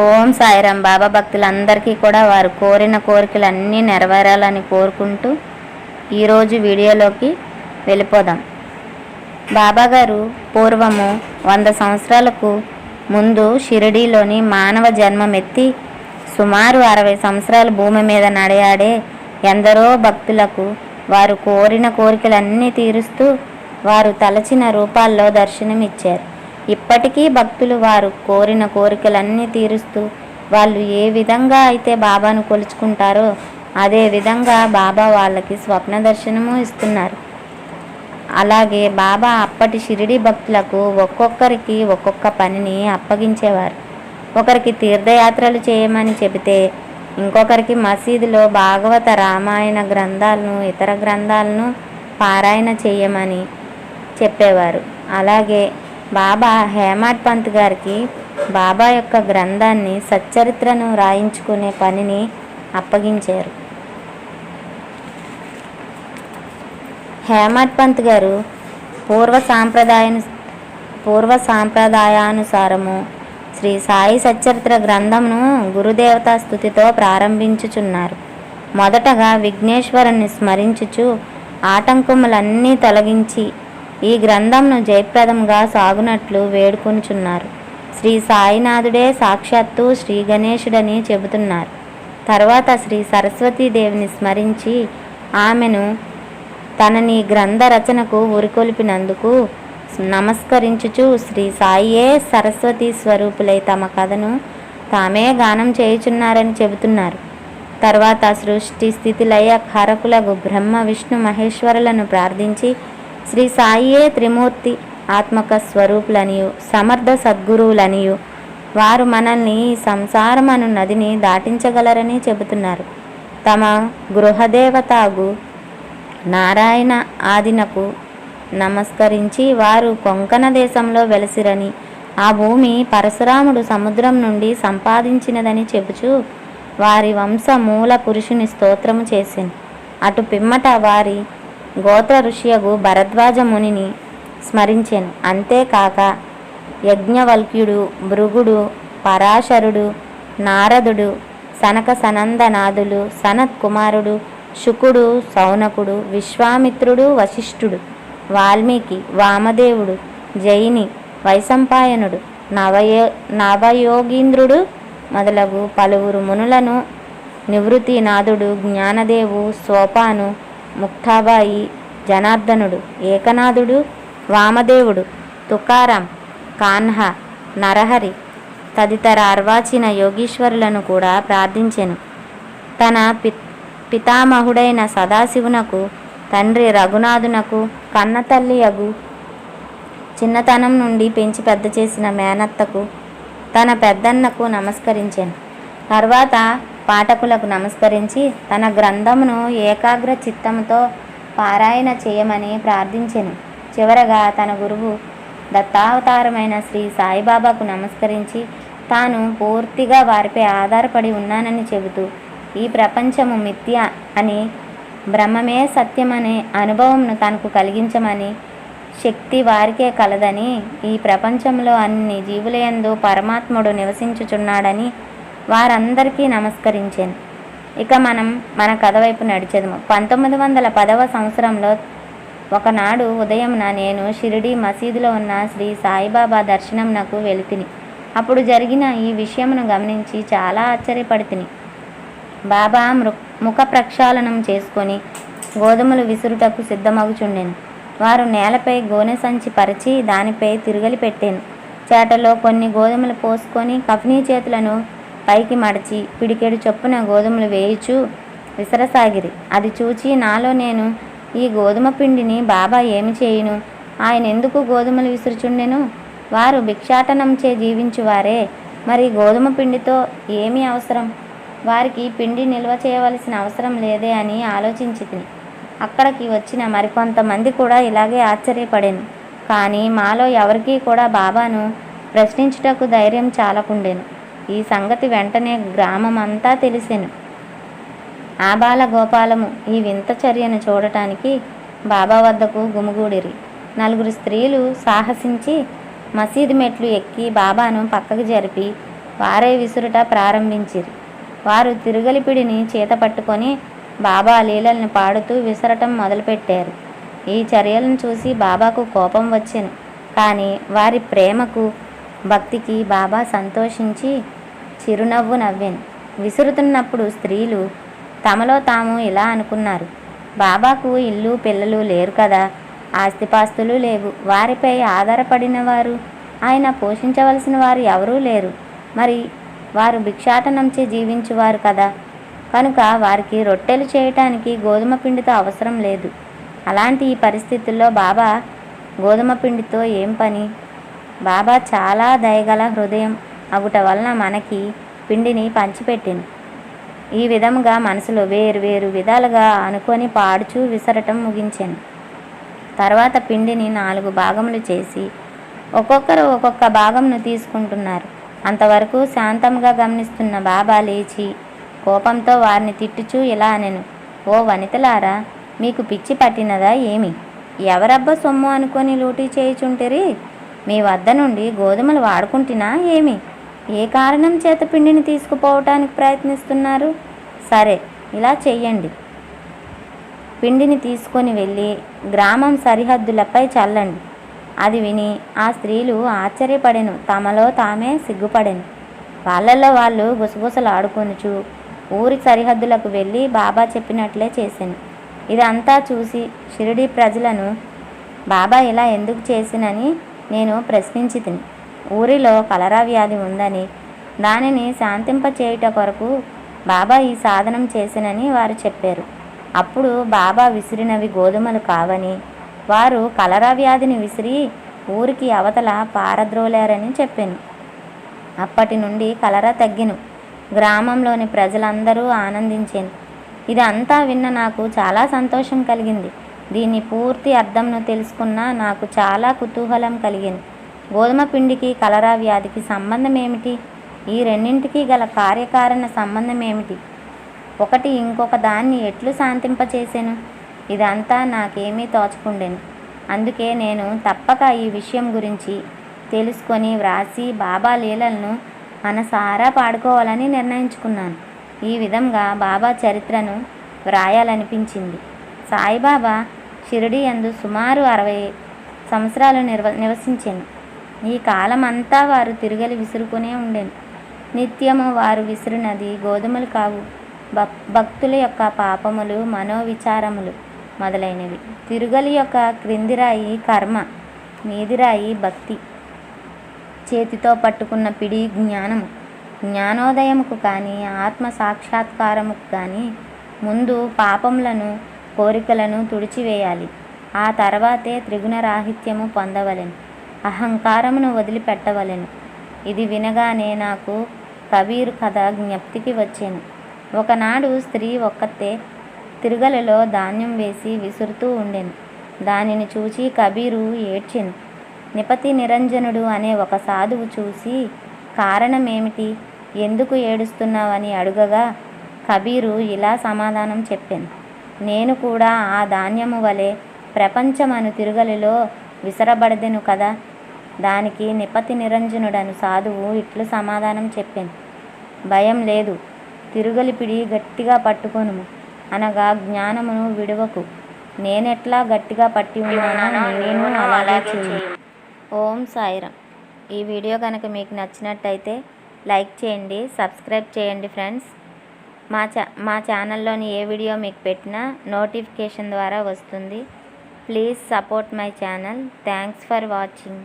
ఓం సాయిరాం. బాబా భక్తులందరికీ కూడా వారు కోరిన కోరికలు అన్నీ నెరవేరాలని కోరుకుంటూ ఈరోజు వీడియోలోకి వెళ్ళిపోదాం. బాబాగారు పూర్వము 100 సంవత్సరాలకు ముందు షిరిడీలోని మానవ జన్మమెత్తి సుమారు 60 సంవత్సరాలు భూమి మీద నడయాడే ఎందరో భక్తులకు వారు కోరిన కోరికలన్నీ తీరుస్తూ వారు తలచిన రూపాల్లో దర్శనమిచ్చారు. ఇప్పటికీ భక్తులు వారు కోరిన కోరికలన్నీ తీరుస్తూ వాళ్ళు ఏ విధంగా అయితే బాబాను కొలుచుకుంటారో అదే విధంగా బాబా వాళ్ళకి స్వప్న దర్శనము ఇస్తున్నారు. అలాగే బాబా అప్పటి షిరిడి భక్తులకు ఒక్కొక్కరికి ఒక్కొక్క పనిని అప్పగించేవారు. ఒకరికి తీర్థయాత్రలు చేయమని చెబితే ఇంకొకరికి మసీదులో భాగవత రామాయణ గ్రంథాలను ఇతర గ్రంథాలను పారాయణ చేయమని చెప్పేవారు. అలాగే బాబా హేమాడ్ పంత్ గారికి బాబా యొక్క గ్రంథాన్ని సచ్చరిత్రను రాయించుకునే పనిని అప్పగించారు. హేమాడ్ పంత్ గారు పూర్వ సాంప్రదాయానుసారము శ్రీ సాయి సచ్చరిత్ర గ్రంథమును గురుదేవతా స్తుతితో ప్రారంభించుచున్నారు. మొదటగా విఘ్నేశ్వరుని స్మరించుచు ఆటంకములన్నీ తొలగించి ఈ గ్రంథంను జయప్రదంగా సాగునట్లు వేడుకొనుచున్నారు. శ్రీ సాయినాథుడే సాక్షాత్తు శ్రీ గణేశుడని చెబుతున్నారు. తర్వాత శ్రీ సరస్వతీదేవిని స్మరించి ఆమెను తనని గ్రంథ రచనకు ఉరికొల్పినందుకు నమస్కరించుచు శ్రీ సాయియే సరస్వతీ స్వరూపులై తమ కథను తామే గానం చేయుచున్నారని చెబుతున్నారు. తర్వాత సృష్టి స్థితి లయ కారకులకు బ్రహ్మ విష్ణు మహేశ్వరులను ప్రార్థించి శ్రీ సాయియే త్రిమూర్తి ఆత్మక స్వరూపులనియు సమర్థ సద్గురువులనియు వారు మనల్ని సంసారమను నదిని దాటించగలరని చెబుతున్నారు. తమ గృహదేవతాగు నారాయణ ఆదినకు నమస్కరించి వారు కొంకణ దేశంలో వెలసిరని ఆ భూమి పరశురాముడు సముద్రం నుండి సంపాదించినదని చెబుచూ వారి వంశ మూల పురుషుని స్తోత్రము చేసింది. అటు పిమ్మట వారి గోత్ర ఋషియగు భరద్వాజ మునిని స్మరించెను. అంతేకాక యజ్ఞవల్క్యుడు, భృగుడు, పరాశరుడు, నారదుడు, సనక సనందనాథులు, సనత్ కుమారుడు, శుకుడు, సౌనకుడు, విశ్వామిత్రుడు, వశిష్ఠుడు, వాల్మీకి, వామదేవుడు, జైని, వైశంపాయనుడు, నవయోగీంద్రుడు మొదలగు పలువురు మునులను నివృత్తినాథుడు, జ్ఞానదేవు, సోపాను, ముక్తాబాయి, జనార్దనుడు, ఏకనాథుడు, వామదేవుడు, తుకారాం, కాన్హా, నరహరి తదితర అర్వాచిన యోగీశ్వరులను కూడా ప్రార్థించెను. తన పితామహుడైన సదాశివునకు, తండ్రి రఘునాథునకు, కన్నతల్లి అగు చిన్నతనం నుండి పెంచి పెద్ద చేసిన మేనత్తకు, తన పెద్దన్నకు నమస్కరించెను. తర్వాత పాఠకులకు నమస్కరించి తన గ్రంథమును ఏకాగ్ర చిత్తముతో పారాయణ చేయమని ప్రార్థించెను. చివరగా తన గురువు దత్తావతారమైన శ్రీ సాయిబాబాకు నమస్కరించి తాను పూర్తిగా వారిపై ఆధారపడి ఉన్నానని చెబుతూ ఈ ప్రపంచము మిథ్య అని, బ్రహ్మమే సత్యమనే అనుభవంను తనకు కలిగించమని, శక్తి వారికే కలదని, ఈ ప్రపంచంలో అన్ని జీవులయందు పరమాత్ముడు నివసించుచున్నాడని వారందరికీ నమస్కరించాను. ఇక మనం మన కథ వైపు నడిచేదము. 1910వ సంవత్సరంలో ఒకనాడు ఉదయంన నేను షిరిడి మసీదులో ఉన్న శ్రీ సాయిబాబా దర్శనంనకు వెళితిని. అప్పుడు జరిగిన ఈ విషయమును గమనించి చాలా ఆశ్చర్యపడితిని. బాబా ముఖ ప్రక్షాళనం చేసుకొని గోధుమలు విసురుటకు సిద్ధమగుచుండెను. వారు నేలపై గోనె సంచి పరిచి దానిపై తిరగలి పెట్టాను. చేటలో కొన్ని గోధుమలు పోసుకొని కఫనీ చేతులను పైకి మడిచి పిడికెడు చొప్పున గోధుమలు వేయుచూ విసరసాగిరి. అది చూచి నాలో నేను, ఈ గోధుమ పిండిని బాబా ఏమి చేయును? ఆయన ఎందుకు గోధుమలు విసురుచుండెను? వారు భిక్షాటనంచే జీవించువారే, మరి గోధుమ పిండితో ఏమి అవసరం? వారికి పిండి నిల్వ చేయవలసిన అవసరం లేదే అని ఆలోచించితిని. అక్కడికి వచ్చిన మరికొంతమంది కూడా ఇలాగే ఆశ్చర్యపడాను. కానీ మాలో ఎవరికీ కూడా బాబాను ప్రశ్నించుటకు ధైర్యం చాలకుండెను. ఈ సంగతి వెంటనే గ్రామమంతా తెలిసెను. ఆబాల గోపాలము ఈ వింత చర్యను చూడటానికి బాబా వద్దకు గుమిగూడిరి. 4 స్త్రీలు సాహసించి మసీదు మెట్లు ఎక్కి బాబాను పక్కకు జరిపి వారే విసురుట ప్రారంభించిరి. వారు తిరుగలిపిడిని చేత పట్టుకొని బాబా లీలల్ని పాడుతూ విసరటం మొదలుపెట్టారు. ఈ చర్యలను చూసి బాబాకు కోపం వచ్చెను. కానీ వారి ప్రేమకు భక్తికి బాబా సంతోషించి చిరునవ్వు నవ్వెను. విసురుతున్నప్పుడు స్త్రీలు తమలో తాము ఇలా అనుకున్నారు, బాబాకు ఇల్లు పిల్లలు లేరు కదా, ఆస్తిపాస్తులు లేవు, వారిపై ఆధారపడిన వారు, ఆయన పోషించవలసిన వారు ఎవరూ లేరు, మరి వారు భిక్షాటనంచే జీవించువారు కదా, కనుక వారికి రొట్టెలు చేయటానికి గోధుమ పిండితో అవసరం లేదు. అలాంటి ఈ పరిస్థితుల్లో బాబా గోధుమ పిండితో ఏం పని? బాబా చాలా దయగల హృదయం అగుట వలన మనకి పిండిని పంచిపెట్టింది. ఈ విధముగా మనసులో వేరు విధాలుగా అనుకొని పాడుచూ విసరటం ముగించాను. తర్వాత పిండిని 4 భాగములు చేసి ఒక్కొక్కరు ఒక్కొక్క భాగంను తీసుకుంటున్నారు. అంతవరకు శాంతంగా గమనిస్తున్న బాబా లేచి కోపంతో వారిని తిట్టుచూ ఇలా అనెను, ఓ వనితలారా, మీకు పిచ్చి పట్టినదా ఏమి? ఎవరబ్బ సొమ్ము అనుకొని లూటీ చేయుచుంటిరి? మీ వద్ద నుండి గోధుమలు వాడుకుంటున్నా ఏమి? ఏ కారణం చేత పిండిని తీసుకుపోవటానికి ప్రయత్నిస్తున్నారు? సరే, ఇలా చెయ్యండి. పిండిని తీసుకొని వెళ్ళి గ్రామం సరిహద్దులపై చల్లండి. అది విని ఆ స్త్రీలు ఆశ్చర్యపడెను, తమలో తామే సిగ్గుపడెను. వాళ్ళల్లో వాళ్ళు గుసగుసలాడుకొనుచు ఊరి సరిహద్దులకు వెళ్ళి బాబా చెప్పినట్లే చేశాను. ఇదంతా చూసి షిరిడీ ప్రజలను బాబా ఇలా ఎందుకు చేసినని నేను ప్రశ్నించి తిని, ఊరిలో కలరా వ్యాధి ఉందని దానిని శాంతింపచేయుట కొరకు బాబా ఈ సాధనం చేసినని వారు చెప్పారు. అప్పుడు బాబా విసిరినవి గోధుమలు కావని, వారు కలరా వ్యాధిని విసిరి ఊరికి అవతల పారద్రోలారని చెప్పాను. అప్పటి నుండి కలరా తగ్గిను. గ్రామంలోని ప్రజలందరూ ఆనందించాను. ఇదంతా విన్న నాకు చాలా సంతోషం కలిగింది. దీని పూర్తి అర్థంను తెలుసుకున్నా నాకు చాలా కుతూహలం కలిగింది. గోధుమ పిండికి కలరా వ్యాధికి సంబంధం ఏమిటి? ఈ రెండింటికి గల కార్యకారణ సంబంధం ఏమిటి? ఒకటి ఇంకొక దాన్ని ఎట్లు శాంతింపచేసాను? ఇదంతా నాకేమీ తోచకుండెను. అందుకే నేను తప్పక ఈ విషయం గురించి తెలుసుకొని వ్రాసి బాబా లీలలను మనసారా పాడుకోవాలని నిర్ణయించుకున్నాను. ఈ విధంగా బాబా చరిత్రను వ్రాయాలనిపించింది. సాయిబాబా షిరిడీ యందు సుమారు 60 సంవత్సరాలు నివసించాను. ఈ కాలం అంతా వారు తిరగలి విసురుకునే ఉండేను. నిత్యము వారు విసిరినది గోధుమలు కావు, భక్తుల యొక్క పాపములు, మనోవిచారములు మొదలైనవి. తిరుగలి యొక్క క్రిందిరాయి కర్మ, మీదిరాయి భక్తి. చేతితో పట్టుకున్న పిడి జ్ఞానము. జ్ఞానోదయముకు కానీ ఆత్మ సాక్షాత్కారముకు కానీ ముందు పాపములను, కోరికలను తుడిచివేయాలి. ఆ తర్వాతే త్రిగుణరాహిత్యము పొందవలెను. అహంకారమును వదిలిపెట్టవలెను. ఇది వినగానే నాకు కబీరు కథ జ్ఞప్తికి వచ్చాను. ఒకనాడు స్త్రీ ఒక్కతే తిరుగలలో ధాన్యం వేసి విసురుతూ ఉండెను. దానిని చూచి కబీరు ఏడ్చెను. నిపతి నిరంజనుడు అనే ఒక సాధువు చూసి, కారణమేమిటి, ఎందుకు ఏడుస్తున్నావని అడుగగా కబీరు ఇలా సమాధానం చెప్పాను, నేను కూడా ఆ ధాన్యము వలె ప్రపంచమను తిరుగలిలో విసరబడదెను కదా. దానికి నిపతి నిరంజనుడను సాధువు ఇట్లు సమాధానం చెప్పాను, భయం లేదు, తిరుగలిపిడి గట్టిగా పట్టుకొనుము, అనగా జ్ఞానమును విడువకు. నేనెట్లా గట్టిగా పట్టి ఉన్నానో నీవును అలాగే చేయి. ఓం సాయిరామ్. ఈ వీడియో కనుక మీకు నచ్చినట్టయితే లైక్ చేయండి, సబ్స్క్రైబ్ చేయండి ఫ్రెండ్స్. మా ఛానల్లోని ఏ వీడియో మీకు పెట్టినా నోటిఫికేషన్ ద్వారా వస్తుంది. Please support my channel. Thanks for watching.